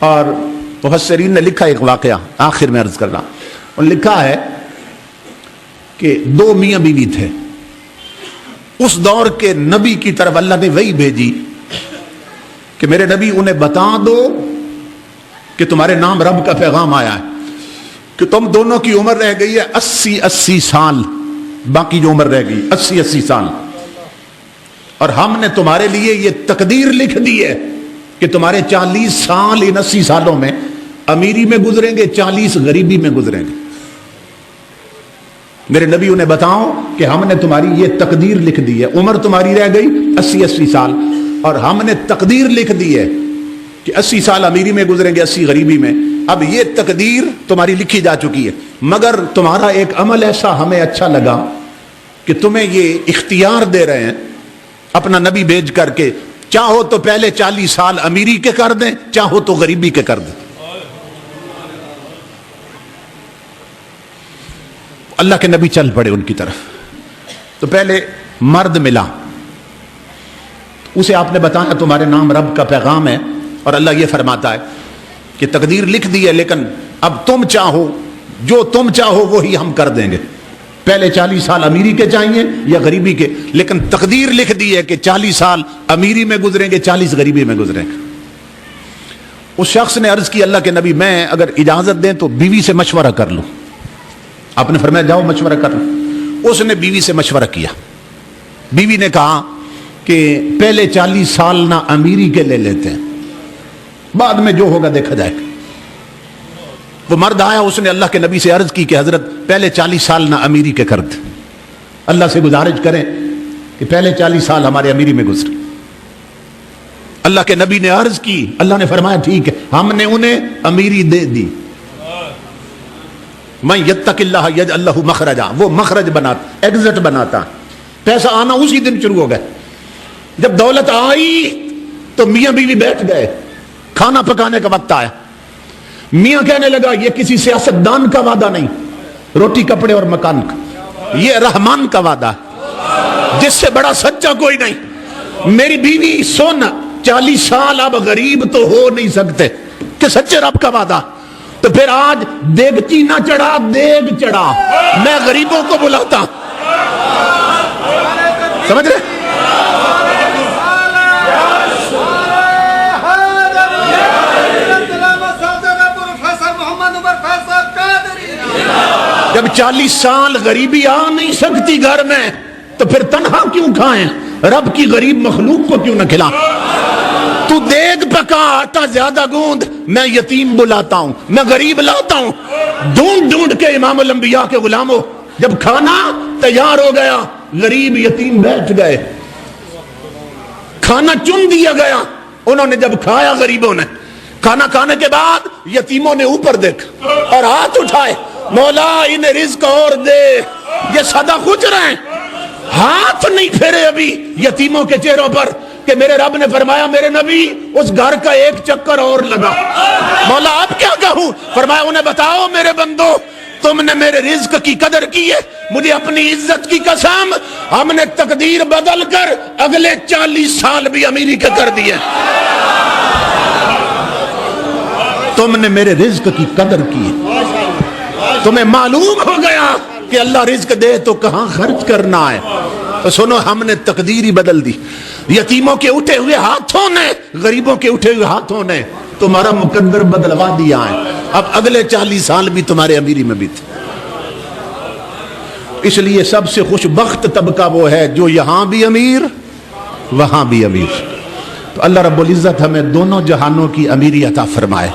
اور مفسرین نے لکھا ایک واقعہ آخر میں عرض کر رہا ہوں، اور لکھا ہے کہ دو میاں بیوی تھے، اس دور کے نبی کی طرف اللہ نے وحی بھیجی کہ میرے نبی انہیں بتا دو کہ تمہارے نام رب کا پیغام آیا ہے کہ تم دونوں کی عمر رہ گئی ہے 80 سال، باقی جو عمر رہ گئی 80 سال، اور ہم نے تمہارے لیے یہ تقدیر لکھ دی ہے کہ تمہارے 40 سال ان 80 سالوں میں امیری میں گزریں گے، 40 غریبی میں گزریں گے۔ میرے نبی انہیں بتاؤ کہ ہم نے تمہاری یہ تقدیر لکھ دی ہے، عمر تمہاری رہ گئی 80 سال، اور ہم نے تقدیر لکھ دی ہے کہ 80 سال امیری میں گزریں گے، 80 غریبی میں۔ اب یہ تقدیر تمہاری لکھی جا چکی ہے، مگر تمہارا ایک عمل ایسا ہمیں اچھا لگا کہ تمہیں یہ اختیار دے رہے ہیں اپنا نبی بھیج کر کے، چاہو تو پہلے 40 سال امیری کے کر دیں، چاہو تو غریبی کے کر دیں۔ اللہ کے نبی چل پڑے ان کی طرف، تو پہلے مرد ملا، اسے آپ نے بتایا تمہارے نام رب کا پیغام ہے، اور اللہ یہ فرماتا ہے کہ تقدیر لکھ دی ہے، لیکن اب تم چاہو، جو تم چاہو وہی ہم کر دیں گے، پہلے 40 سال امیری کے چاہیے یا غریبی کے، لیکن تقدیر لکھ دی ہے کہ 40 سال امیری میں گزریں گے، 40 غریبی میں گزریں گے۔ اس شخص نے عرض کی اللہ کے نبی میں اگر اجازت دیں تو بیوی سے مشورہ کر لوں۔ آپ نے فرمایا جاؤ مشورہ کر لو۔ اس نے بیوی سے مشورہ کیا، بیوی نے کہا کہ پہلے 40 سال نہ امیری کے لے لیتے ہیں، بعد میں جو ہوگا دیکھا جائے گا۔ وہ مرد آیا، اس نے اللہ کے نبی سے عرض کی کہ حضرت پہلے 40 سال نہ امیری کے کر دیں، اللہ سے گزارش کریں کہ پہلے 40 سال ہمارے امیری میں گزرے۔ اللہ کے نبی نے عرض کی، اللہ نے فرمایا ٹھیک ہے، ہم نے انہیں امیری دے دی۔ من یتق اللہ یجعل لہ مخرجا، وہ مخرج بناتا، ایگزٹ بناتا، پیسہ آنا اسی دن شروع ہو گئے۔ جب دولت آئی تو میاں بیوی بیٹھ گئے، کھانا پکانے کا وقت آیا، میاں کہنے لگا یہ کسی سیاستدان کا وعدہ نہیں، روٹی کپڑے اور مکان کا، یہ رحمان کا وعدہ ہے جس سے بڑا سچا کوئی نہیں۔ میری بیوی سن، 40 سال اب غریب تو ہو نہیں سکتے کہ سچے رب کا وعدہ، تو پھر آج دیگچی نہ چڑھا، دیگ چڑھا، میں غریبوں کو بلاتا، سمجھ رہے؟ جب 40 سال غریبی آ نہیں سکتی گھر میں تو پھر تنہا کیوں کھائیں، رب کی غریب مخلوق کو کیوں نہ کھلائیں؟ تو دیگ پکا، آٹا زیادہ گوند، میں یتیم بلاتا ہوں، میں غریب لاتا ہوں، ڈھونڈ ڈھونڈ کے امام الانبیاء کے غلاموں، جب کھانا تیار ہو گیا غریب یتیم بیٹھ گئے، کھانا چن دیا گیا، انہوں نے جب کھایا غریبوں نے، کھانا کھانے کے بعد یتیموں نے اوپر دیکھا اور ہاتھ اٹھائے، مولا انہیں رزق اور دے، یہ سدا خوش رہے، ہاتھ نہیں پھیرے ابھی یتیموں کے چہروں پر کہ میرے رب نے فرمایا میرے نبی اس گھر کا ایک چکر اور لگا، مولا اب کیا کہوں؟ فرمایا انہیں بتاؤ میرے بندو، تم نے میرے رزق کی قدر کی ہے، مجھے اپنی عزت کی قسم، ہم نے تقدیر بدل کر اگلے 40 سال بھی امیری کے کر دیے، تم نے میرے رزق کی قدر کی ہے، تمہیں معلوم ہو گیا کہ اللہ رزق دے تو کہاں خرچ کرنا ہے۔ تو سنو، ہم نے تقدیر ہی بدل دی، یتیموں کے اٹھے ہوئے ہاتھوں نے، غریبوں کے اٹھے ہوئے ہاتھوں نے تمہارا مقدر بدلوا دیا ہے، اب اگلے 40 سال بھی تمہارے امیری میں بیتے۔ اس لیے سب سے خوش بخت طبقہ وہ ہے جو یہاں بھی امیر وہاں بھی امیر۔ تو اللہ رب العزت ہمیں دونوں جہانوں کی امیری عطا فرمائے۔